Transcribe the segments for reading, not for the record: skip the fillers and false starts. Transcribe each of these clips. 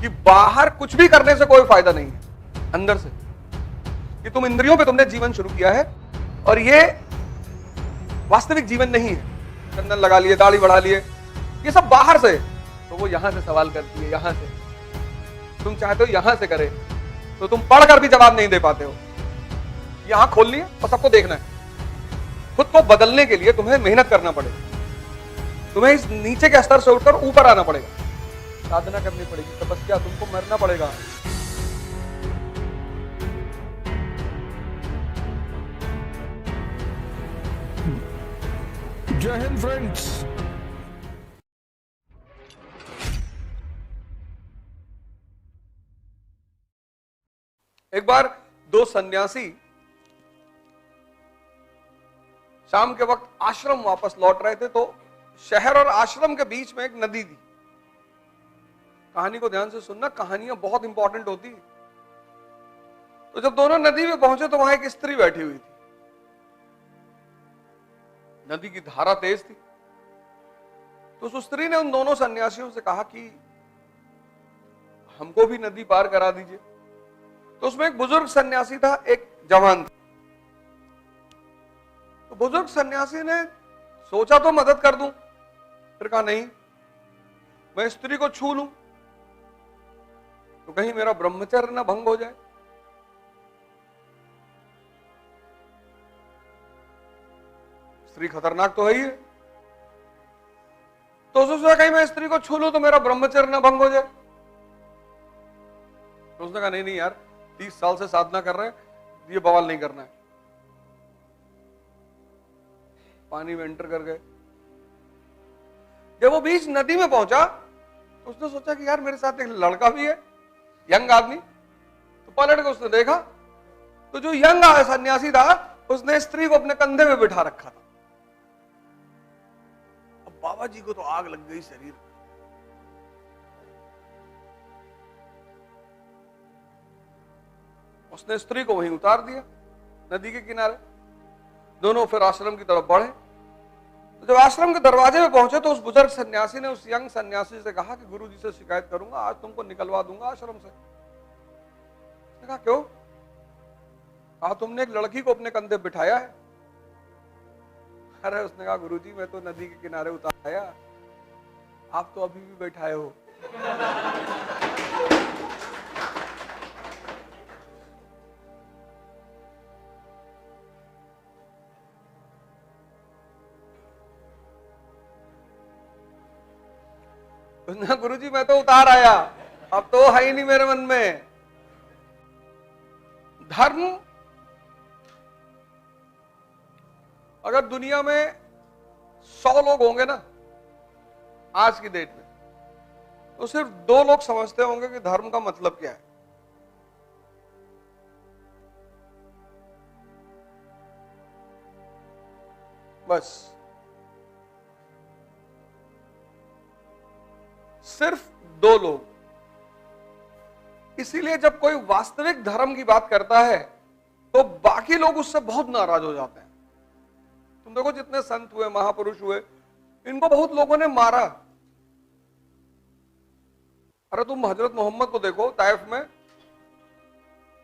कि बाहर कुछ भी करने से कोई फायदा नहीं है, अंदर से कि तुम इंद्रियों पे तुमने जीवन शुरू किया है और ये वास्तविक जीवन नहीं है। चंदन लगा लिए, दाढ़ी बढ़ा लिए, ये सब बाहर से। तो वो यहां से सवाल करती है, यहां से तुम चाहते हो यहां से करे, तो तुम पढ़कर भी जवाब नहीं दे पाते हो। यहां खोलनी है और सबको देखना है। खुद को बदलने के लिए तुम्हें मेहनत करना पड़ेगा, तुम्हें इस नीचे के स्तर से उठकर ऊपर आना पड़ेगा, साधना करनी पड़ेगी, तपस्या, तुमको मरना पड़ेगा। जय हिंद फ्रेंड्स। एक बार दो सन्यासी शाम के वक्त आश्रम वापस लौट रहे थे, तो शहर और आश्रम के बीच में एक नदी थी। कहानी को ध्यान से सुनना, कहानियां बहुत इंपॉर्टेंट होती। तो जब दोनों नदी में पहुंचे तो वहां एक स्त्री बैठी हुई थी। नदी की धारा तेज थी, तो उस स्त्री ने उन दोनों सन्यासियों से कहा कि हमको भी नदी पार करा दीजिए। तो उसमें एक बुजुर्ग सन्यासी था, एक जवान था। तो बुजुर्ग सन्यासी ने सोचा तो मदद कर दूं, फिर कहा नहीं, मैं स्त्री को छू लूं तो कहीं मेरा ब्रह्मचर्य ना भंग हो जाए। स्त्री खतरनाक तो है ही है। तो उसने सोचा कहीं मैं स्त्री को छू लूं तो मेरा ब्रह्मचर्य ना भंग हो जाए। तो उसने कहा नहीं नहीं यार, 30 साल से साधना कर रहे हैं, ये बवाल नहीं करना है। पानी में एंटर कर गए। जब वो बीच नदी में पहुंचा तो उसने सोचा कि यार मेरे साथ एक लड़का भी है, यंग आदमी। तो पलट के उसने देखा तो जो यंग सन्यासी था उसने स्त्री को अपने कंधे में बिठा रखा था। अब बाबा जी को तो आग लग गई शरीर। उसने स्त्री को वहीं उतार दिया नदी के किनारे। दोनों फिर आश्रम की तरफ बढ़े। तो जब आश्रम के दरवाजे में पहुंचे तो उस बुजुर्ग सन्यासी ने उस यंग सन्यासी से कहा कि गुरुजी से शिकायत करूंगा, आज तुमको निकलवा दूंगा आश्रम से। उसने कहा क्यों? कहा तुमने एक लड़की को अपने कंधे बिठाया है। अरे उसने कहा गुरुजी मैं तो नदी के किनारे उतार आया, आप तो अभी भी बैठाए हो। गुरुजी मैं तो उतार आया, अब तो है ही नहीं मेरे मन में। धर्म अगर दुनिया में 100 लोग होंगे ना आज की डेट में, तो सिर्फ 2 लोग समझते होंगे कि धर्म का मतलब क्या है। बस सिर्फ 2 लोग। इसीलिए जब कोई वास्तविक धर्म की बात करता है तो बाकी लोग उससे बहुत नाराज हो जाते हैं। तुम देखो जितने संत हुए, महापुरुष हुए, इनको बहुत लोगों ने मारा। अरे तुम हजरत मोहम्मद को देखो, ताइफ में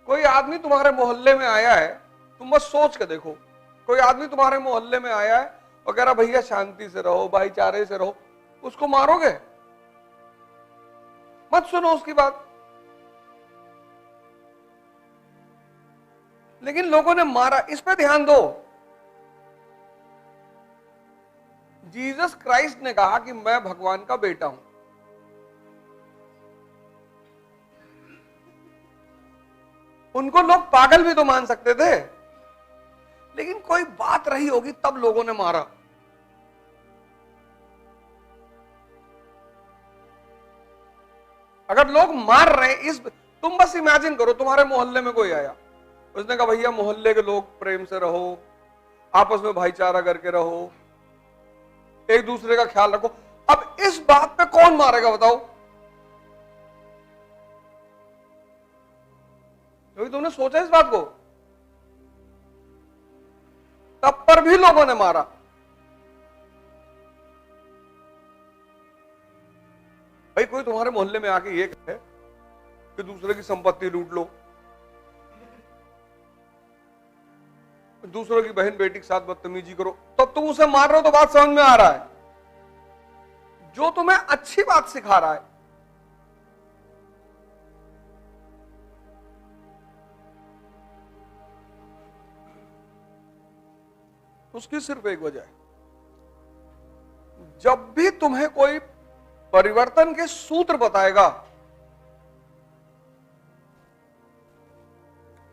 कोई आदमी तुम्हारे मोहल्ले में आया है, तुम बस सोच के देखो, कोई आदमी तुम्हारे मोहल्ले में आया है और कह रहा भैया शांति से रहो, भाईचारे से रहो, उसको मारोगे? मत सुनो उसकी बात। लेकिन लोगों ने मारा। इस पे ध्यान दो। जीसस क्राइस्ट ने कहा कि मैं भगवान का बेटा हूं। उनको लोग पागल भी तो मान सकते थे, लेकिन कोई बात रही होगी तब लोगों ने मारा। अगर लोग मार रहे इस, तुम बस इमेजिन करो तुम्हारे मोहल्ले में कोई आया, उसने कहा भैया मोहल्ले के लोग प्रेम से रहो, आपस में भाईचारा करके रहो, एक दूसरे का ख्याल रखो। अब इस बात पे कौन मारेगा बताओ? क्योंकि तुमने सोचा इस बात को, तब पर भी लोगों ने मारा। भाई कोई तुम्हारे मोहल्ले में आके ये कहे कि दूसरे की संपत्ति लूट लो, दूसरों की बहन बेटी के साथ बदतमीजी करो, तब तुम उसे मार रहे हो तो बात समझ में आ रहा है। जो तुम्हें अच्छी बात सिखा रहा है, उसकी सिर्फ एक वजह है, जब भी तुम्हें कोई परिवर्तन के सूत्र बताएगा,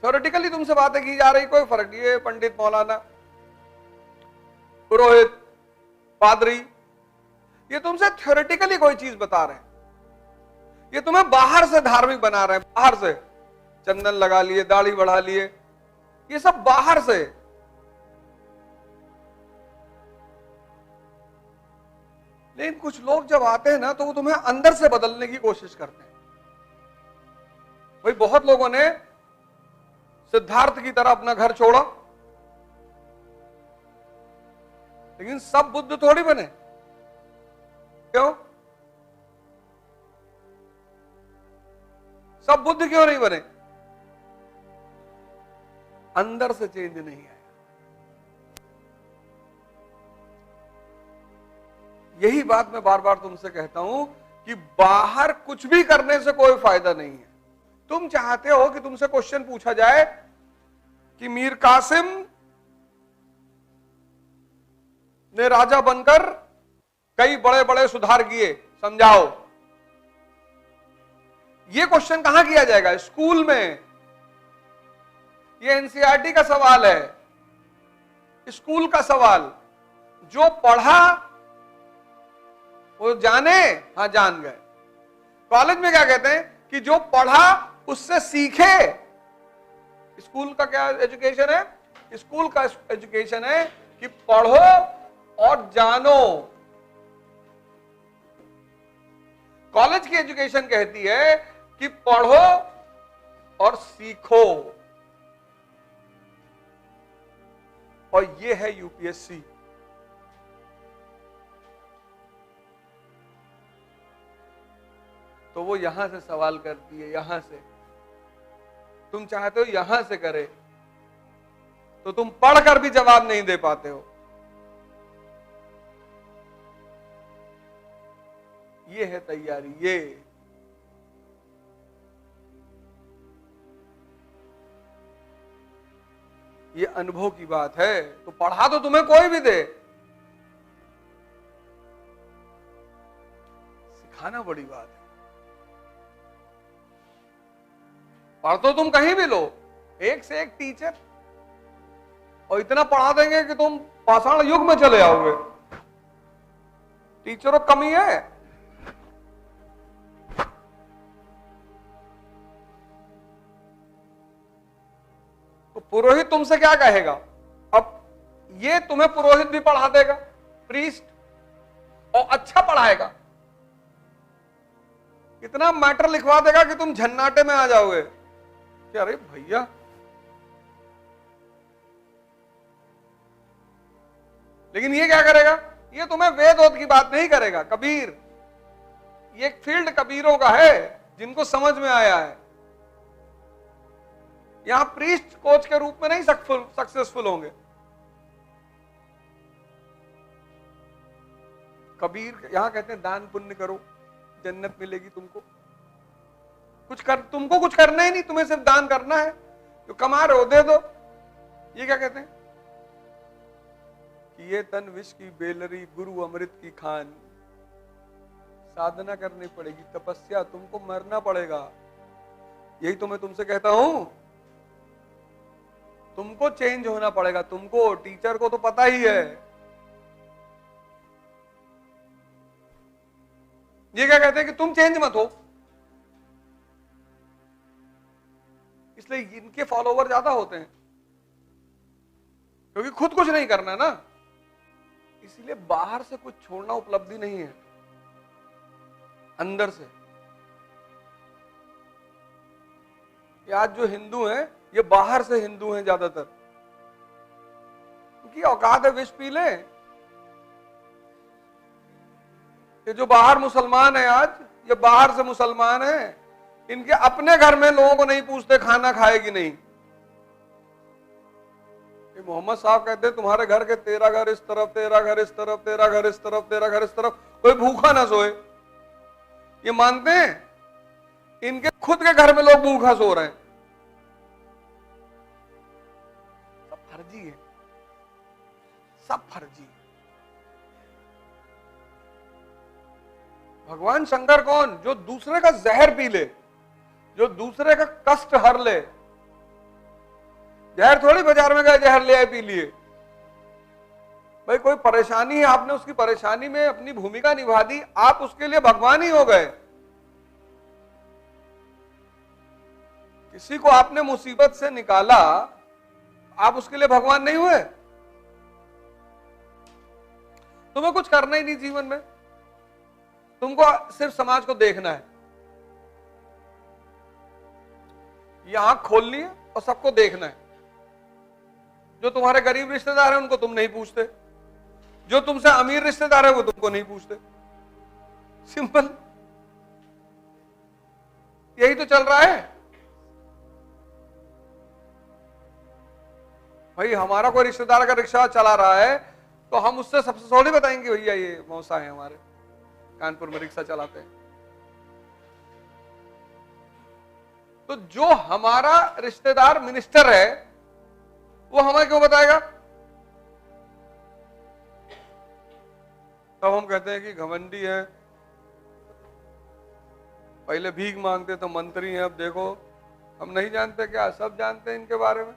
थ्योरेटिकली तुमसे बातें की जा रही, कोई फर्क नहीं है, पंडित, मौलाना, पुरोहित, पादरी, ये तुमसे थ्योरेटिकली कोई चीज बता रहे हैं, ये तुम्हें बाहर से धार्मिक बना रहे हैं, बाहर से चंदन लगा लिए, दाढ़ी बढ़ा लिए, ये सब बाहर से। लेकिन कुछ लोग जब आते हैं ना, तो वो तुम्हें अंदर से बदलने की कोशिश करते हैं। भाई बहुत लोगों ने सिद्धार्थ की तरह अपना घर छोड़ा, लेकिन सब बुद्ध थोड़ी बने। क्यों? सब बुद्ध क्यों नहीं बने? अंदर से चेंज नहीं आया। यही बात मैं बार बार तुमसे कहता हूं कि बाहर कुछ भी करने से कोई फायदा नहीं है। तुम चाहते हो कि तुमसे क्वेश्चन पूछा जाए कि मीर कासिम ने राजा बनकर कई बड़े बड़े सुधार किए, समझाओ। यह क्वेश्चन कहां किया जाएगा? स्कूल में। यह एनसीईआरटी का सवाल है, स्कूल का सवाल। जो पढ़ा वो जाने, हां जान गए। कॉलेज में क्या कहते हैं कि जो पढ़ा उससे सीखे। स्कूल का क्या एजुकेशन है? स्कूल का एजुकेशन है कि पढ़ो और जानो। कॉलेज की एजुकेशन कहती है कि पढ़ो और सीखो। और ये है यूपीएससी। तो वो यहां से सवाल करती है, यहां से। तुम चाहते हो यहां से करे, तो तुम पढ़कर भी जवाब नहीं दे पाते हो। ये है तैयारी। ये अनुभव की बात है। तो पढ़ा तो तुम्हें कोई भी दे, सिखाना बड़ी बात है। पढ़ तो तुम कहीं भी लो, एक से एक टीचर, और इतना पढ़ा देंगे कि तुम पाषाण युग में चले आओगे। टीचरों की कमी है। तो पुरोहित तुमसे क्या कहेगा? अब ये तुम्हें पुरोहित भी पढ़ा देगा, प्रीस्ट, और अच्छा पढ़ाएगा। इतना मैटर लिखवा देगा कि तुम झन्नाटे में आ जाओगे कि अरे भैया, लेकिन ये क्या करेगा? ये तुम्हें वेद वोद की बात नहीं करेगा। कबीर, ये एक फील्ड कबीरों का है, जिनको समझ में आया है। यहां प्रीस्ट कोच के रूप में नहीं सक्सेसफुल होंगे। कबीर यहां कहते हैं दान पुण्य करो, जन्नत मिलेगी तुमको। तुमको कुछ करना ही नहीं, तुम्हें सिर्फ दान करना है। जो कमा रहे हो दे दो। ये क्या कहते हैं कि ये तन विष की बेलरी, गुरु अमृत की खान। साधना करनी पड़ेगी, तपस्या, तुमको मरना पड़ेगा। यही तो मैं तुमसे कहता हूं, तुमको चेंज होना पड़ेगा। तुमको, टीचर को तो पता ही है। ये क्या कहते हैं कि तुम चेंज मत हो। इसलिए इनके फॉलोवर ज्यादा होते हैं, क्योंकि खुद कुछ नहीं करना ना। इसलिए बाहर से कुछ छोड़ना उपलब्धि नहीं है, अंदर से। ये आज जो हिंदू हैं, ये बाहर से हिंदू हैं ज्यादातर। उनकी औकात है विष पी ले। ये जो बाहर मुसलमान है आज, ये बाहर से मुसलमान है, इनके अपने घर में लोगों को नहीं पूछते खाना खाए कि नहीं। मोहम्मद साहब कहते हैं तुम्हारे घर के 13 घर इस तरफ, 13 घर इस तरफ, 13 घर इस तरफ, 13 घर इस तरफ, कोई भूखा ना सोए। ये मानते हैं इनके खुद के घर में लोग भूखा सो रहे हैं। सब फर्जी है, सब फर्जी। भगवान शंकर कौन? जो दूसरे का जहर पी ले, जो दूसरे का कष्ट हर ले। जहर थोड़ी बाजार में गए जहर ले आए पी लिए। भाई कोई परेशानी है, आपने उसकी परेशानी में अपनी भूमिका निभा दी, आप उसके लिए भगवान ही हो गए। किसी को आपने मुसीबत से निकाला, आप उसके लिए भगवान नहीं हुए। तुम्हें कुछ करना ही नहीं जीवन में, तुमको सिर्फ समाज को देखना है। ये आंख खोलनी है और सबको देखना है। जो तुम्हारे गरीब रिश्तेदार हैं उनको तुम नहीं पूछते, जो तुमसे अमीर रिश्तेदार है वो तुमको नहीं पूछते। सिंपल, यही तो चल रहा है। भाई हमारा कोई रिश्तेदार का रिक्शा चला रहा है तो हम उससे सबसे थोड़ी बताएंगे भैया ये मौसा है हमारे कानपुर में रिक्शा चलाते हैं। तो जो हमारा रिश्तेदार मिनिस्टर है वो हमें क्यों बताएगा? तब हम कहते हैं कि घमंडी है, पहले भीख मांगते तो मंत्री हैं, अब देखो हम नहीं जानते क्या? सब जानते हैं इनके बारे में।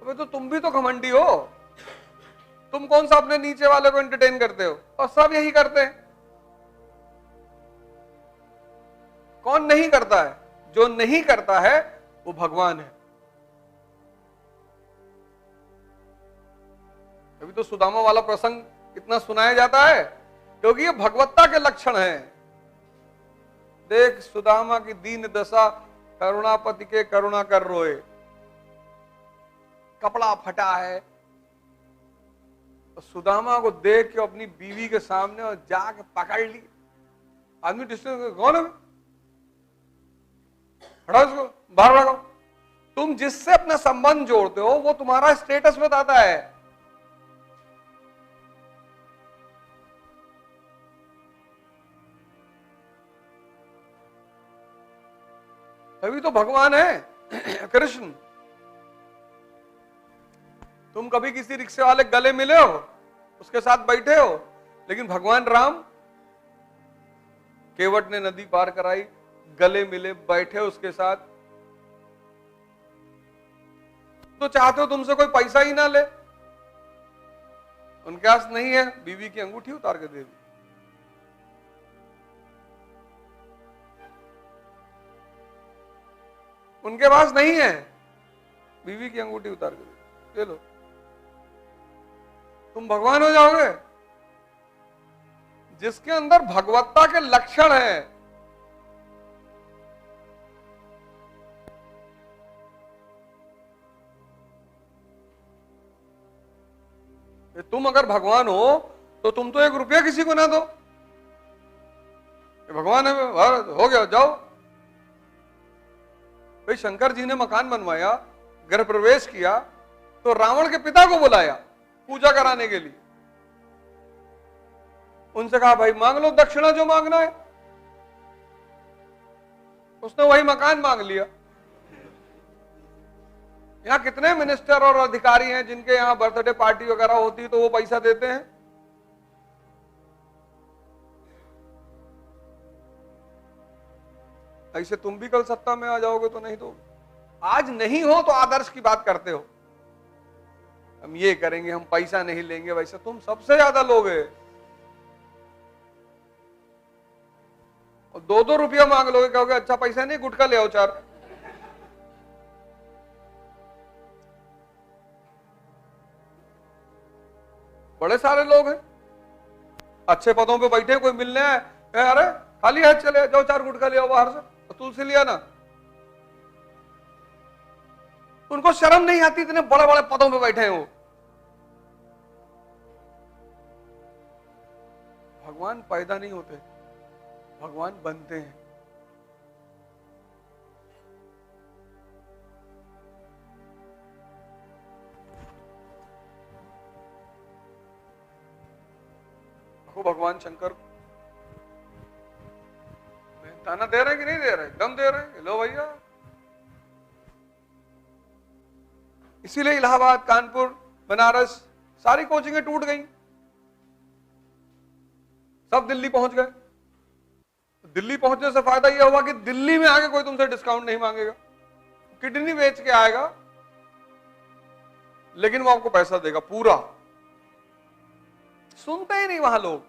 अबे तो तुम भी तो घमंडी हो। तुम कौन सा अपने नीचे वाले को एंटरटेन करते हो? और सब यही करते हैं। कौन नहीं करता है? जो नहीं करता है वो भगवान है। अभी तो सुदामा वाला प्रसंग इतना सुनाया जाता है क्योंकि ये भगवत्ता के लक्षण हैं। देख सुदामा की दीन दशा, करुणापति के करुणा कर रोए। कपड़ा फटा है, तो सुदामा को देख के अपनी बीवी के सामने और जाके पकड़ ली। आदमी डिस्टेंस कौन है? हटाओ इसको, बाहर लगाओ। तुम जिससे अपना संबंध जोड़ते हो वो तुम्हारा स्टेटस बताता है। तभी तो भगवान है कृष्ण। तुम कभी किसी रिक्शे वाले गले मिले हो, उसके साथ बैठे हो, लेकिन भगवान राम केवट ने नदी पार कराई, गले मिले, बैठे उसके साथ। तो चाहते हो तुमसे कोई पैसा ही ना ले, उनके पास नहीं है, बीवी की अंगूठी उतार के दे दी। उनके पास नहीं है, बीवी की अंगूठी उतार के दे लो। तुम भगवान हो जाओगे। जिसके अंदर भगवत्ता के लक्षण हैं, तुम अगर भगवान हो तो तुम तो 1 रुपया किसी को ना दो। भगवान है, हो गया, जाओ। भाई शंकर जी ने मकान बनवाया, गृह प्रवेश किया, तो रावण के पिता को बुलाया पूजा कराने के लिए। उनसे कहा भाई मांग लो दक्षिणा जो मांगना है। उसने वही मकान मांग लिया। यहां कितने मिनिस्टर और अधिकारी हैं जिनके यहां बर्थडे पार्टी वगैरह होती है तो वो पैसा देते हैं। ऐसे तुम भी कल सत्ता में आ जाओगे तो नहीं तो आज नहीं हो तो आदर्श की बात करते हो। हम ये करेंगे, हम पैसा नहीं लेंगे, वैसे तुम सबसे ज्यादा लोगे। और 2-2 रुपया मांग लोगे, कहोगे अच्छा पैसा नहीं, गुटखा ले आओ 4। बड़े सारे लोग हैं, अच्छे पदों पे बैठे, कोई मिलने आए, अरे खाली है, चले जाओ 4 गुटखा ले आओ बाहर से, तो तुलसी लिया ना। उनको शर्म नहीं आती, इतने बड़े बड़े पदों पे बैठे हैं वो। भगवान पैदा नहीं होते, भगवान बनते हैं। भगवान शंकर को। ताना दे रहे कि नहीं दे रहे? एकदम दे रहे। लो भैया। इसीलिए इलाहाबाद, कानपुर, बनारस सारी कोचिंगें टूट गई, सब दिल्ली पहुंच गए। दिल्ली पहुंचने से फायदा यह हुआ कि दिल्ली में आके कोई तुमसे डिस्काउंट नहीं मांगेगा। किडनी बेच के आएगा लेकिन वो आपको पैसा देगा पूरा। सुनते ही नहीं वहां लोग,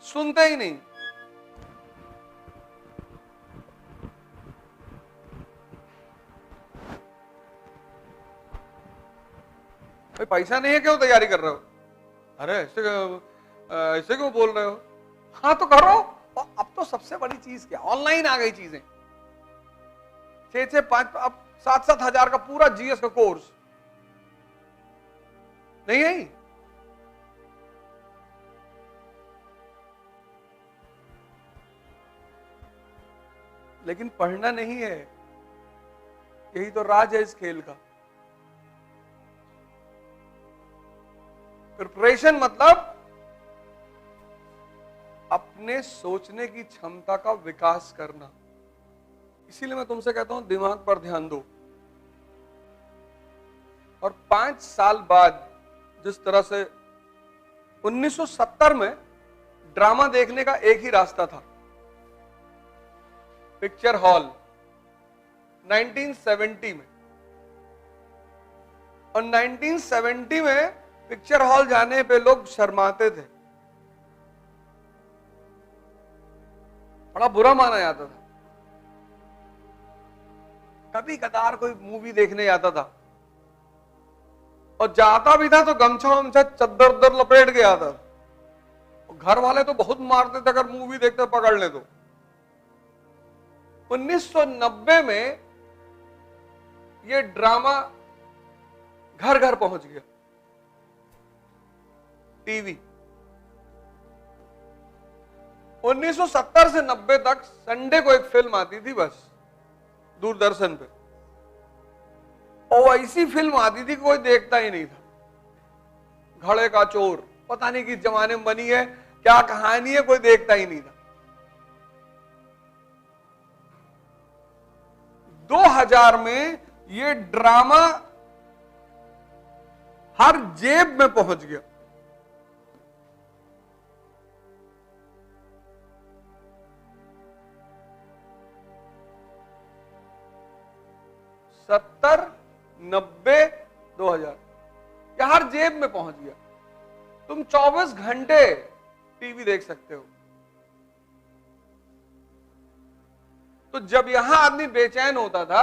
सुनते ही नहीं। भाई पैसा नहीं है, क्यों तैयारी कर रहे हो? अरे ऐसे क्यों बोल रहे हो? हाँ तो करो। और अब तो सबसे बड़ी चीज क्या, ऑनलाइन आ गई चीजें। 6-6, 5, अब 7-7 हजार का पूरा जीएस का कोर्स नहीं है। लेकिन पढ़ना नहीं है, यही तो राज है इस खेल का। प्रिपरेशन मतलब अपने सोचने की क्षमता का विकास करना। इसीलिए मैं तुमसे कहता हूं दिमाग पर ध्यान दो। और 5 साल बाद जिस तरह से 1970 में ड्रामा देखने का एक ही रास्ता था, पिक्चर हॉल। 1970 में, और 1970 में पिक्चर हॉल जाने पे लोग शर्माते थे, बड़ा बुरा माना जाता था। कभी कदार कोई मूवी देखने जाता था, और जाता भी था तो गमछा वमछा चद्दर उद्दर लपेट के आता था। घर वाले तो बहुत मारते थे अगर मूवी देखते पकड़ ले तो। 1990 में ये ड्रामा घर घर पहुंच गया, टीवी। 1970 से 90 तक संडे को एक फिल्म आती थी बस दूरदर्शन पे, और ऐसी फिल्म आती थी कोई देखता ही नहीं था। घड़े का चोर, पता नहीं किस जमाने में बनी है, क्या कहानी है, कोई देखता ही नहीं था। 2000 में ये ड्रामा हर जेब में पहुंच गया। सत्तर, 90, 2000 या हर जेब में पहुंच गया। तुम 24 घंटे टीवी देख सकते हो। तो जब यहां आदमी बेचैन होता था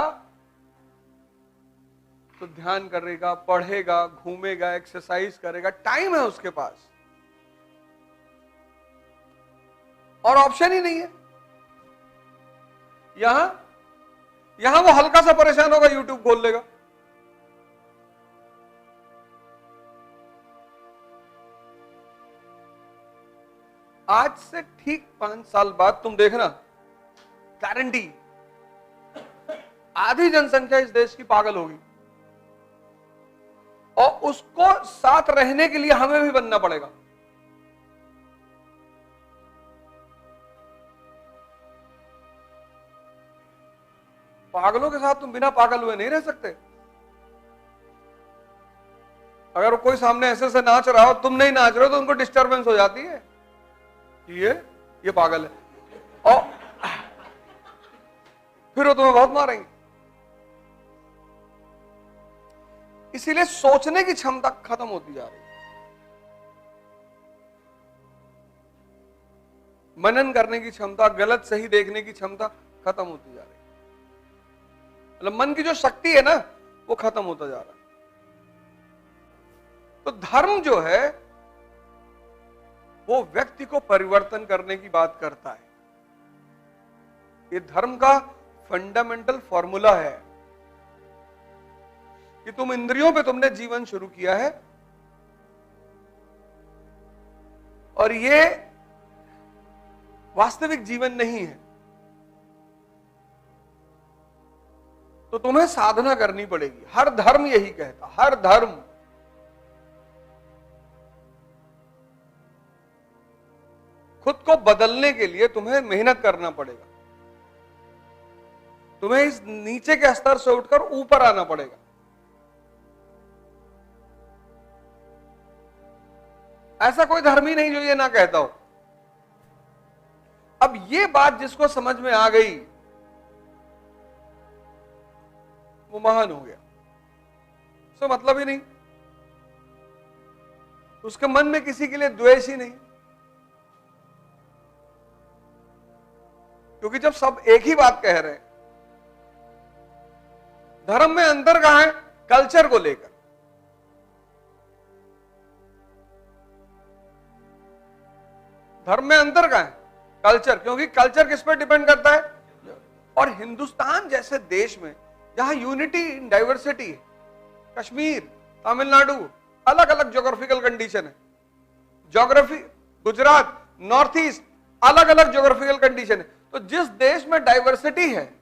तो ध्यान करेगा, पढ़ेगा, घूमेगा, एक्सरसाइज करेगा, टाइम है उसके पास, और ऑप्शन ही नहीं है। यहां वो हल्का सा परेशान होगा, यूट्यूब खोल लेगा। आज से ठीक 5 साल बाद तुम देखना, गारंटी आधी जनसंख्या इस देश की पागल होगी, और उसको साथ रहने के लिए हमें भी बनना पड़ेगा। पागलों के साथ तुम बिना पागल हुए नहीं रह सकते। अगर कोई सामने ऐसे से नाच रहा हो, तुम नहीं नाच रहे हो, तो उनको डिस्टरबेंस हो जाती है, ये पागल है, और फिर वो तुम्हें बहुत मारेंगे। इसीलिए सोचने की क्षमता खत्म होती जा रही है, मनन करने की क्षमता, गलत सही देखने की क्षमता खत्म होती जा रही है। मतलब मन की जो शक्ति है ना, वो खत्म होता जा रहा है। तो धर्म जो है वो व्यक्ति को परिवर्तन करने की बात करता है। ये धर्म का फंडामेंटल फॉर्मूला है कि तुम इंद्रियों पे तुमने जीवन शुरू किया है, और ये वास्तविक जीवन नहीं है, तो तुम्हें साधना करनी पड़ेगी। हर धर्म यही कहता, हर धर्म खुद को बदलने के लिए तुम्हें मेहनत करना पड़ेगा, तुम्हें इस नीचे के स्तर से उठकर ऊपर आना पड़ेगा। ऐसा कोई धर्म ही नहीं जो ये ना कहता हो। अब ये बात जिसको समझ में आ गई वो महान हो गया, उससे मतलब ही नहीं, उसके मन में किसी के लिए द्वेष ही नहीं, क्योंकि जब सब एक ही बात कह रहे हैं, धर्म में अंतर कहां है? कल्चर को लेकर। धर्म में अंतर कहां है? कल्चर, क्योंकि कल्चर किस पर डिपेंड करता है? और हिंदुस्तान जैसे देश में जहां यूनिटी इन डाइवर्सिटी है, कश्मीर, तमिलनाडु, अलग अलग ज्योग्राफिकल कंडीशन है, ज्योग्राफी, गुजरात, नॉर्थ ईस्ट, अलग अलग ज्योग्राफिकल कंडीशन है, तो जिस देश में डाइवर्सिटी है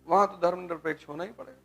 वहां तो धर्मनिरपेक्ष होना ही पड़ेगा।